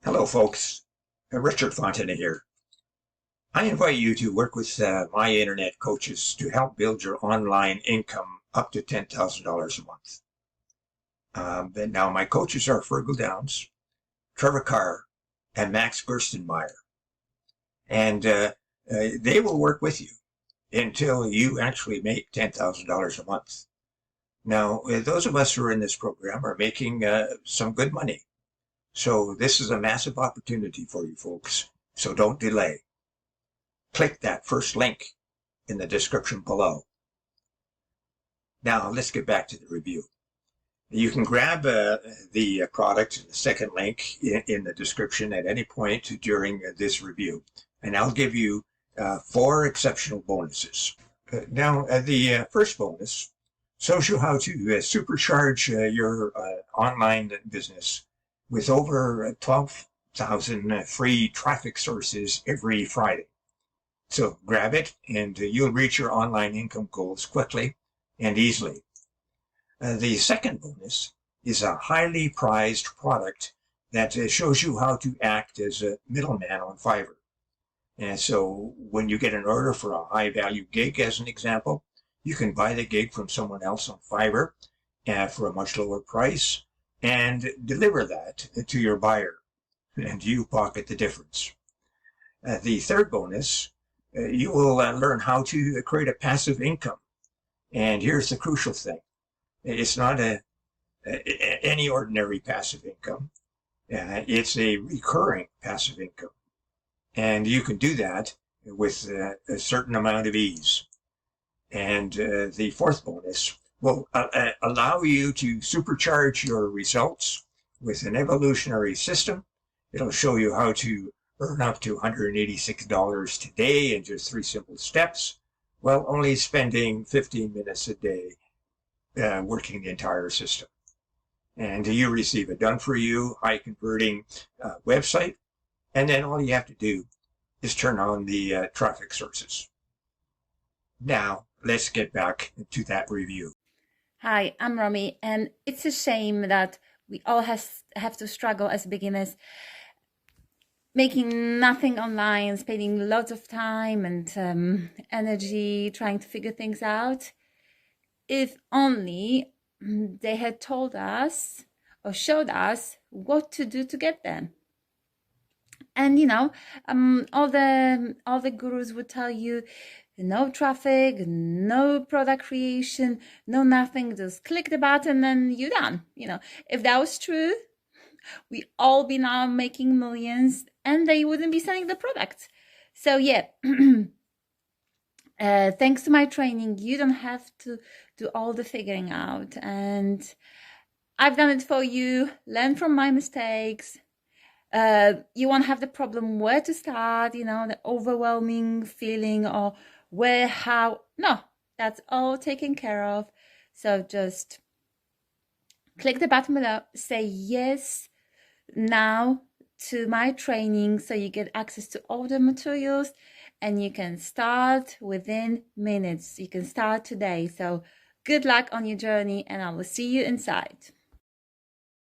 Hello, folks. Richard Fontana here. I invite you to work with my internet coaches to help build your online income up to $10,000 a month. Now, my coaches are Fergal Downs, Trevor Carr, and Max Gerstenmeyer. And they will work with you until you actually make $10,000 a month. Now, those of us who are in this program are making some good money. So this is a massive opportunity for you folks. So don't delay. Click that first link in the description below. Now let's get back to the review. You can grab the product, the second link in the description at any point during this review. And I'll give you 4 exceptional bonuses. Now, the first bonus shows you how to supercharge your online business with over 12,000 free traffic sources every Friday. So grab it and you'll reach your online income goals quickly and easily. The second bonus is a highly prized product that shows you how to act as a middleman on Fiverr. And so when you get an order for a high value gig, as an example, you can buy the gig from someone else on Fiverr for a much lower price and deliver that to your buyer, and you pocket the difference. The third bonus, you will learn how to create a passive income. And here's the crucial thing. It's not any ordinary passive income. It's a recurring passive income. And you can do that with a certain amount of ease. And the fourth bonus will allow you to supercharge your results with an evolutionary system. It'll show you how to earn up to $186 today in just 3 simple steps, while only spending 15 minutes a day working the entire system. And you receive a done-for-you, high-converting website, and then all you have to do is turn on the traffic sources. Now, let's get back to that review. Hi, I'm Romy, and it's a shame that we all have to struggle as beginners, making nothing online, spending lots of time and energy trying to figure things out. If only they had told us or showed us what to do to get there. And all the gurus would tell you no traffic, no product creation, no nothing, just click the button and you're done. If that was true, we all be now making millions and they wouldn't be selling the product. So yeah, thanks to my training, you don't have to do all the figuring out, and I've done it for you. Learn from my mistakes. You won't have the problem where to start, the overwhelming feeling or where, how. No, that's all taken care of. So just click the button below, say yes now to my training so you get access to all the materials and you can start within minutes. You can start today. So good luck on your journey and I will see you inside.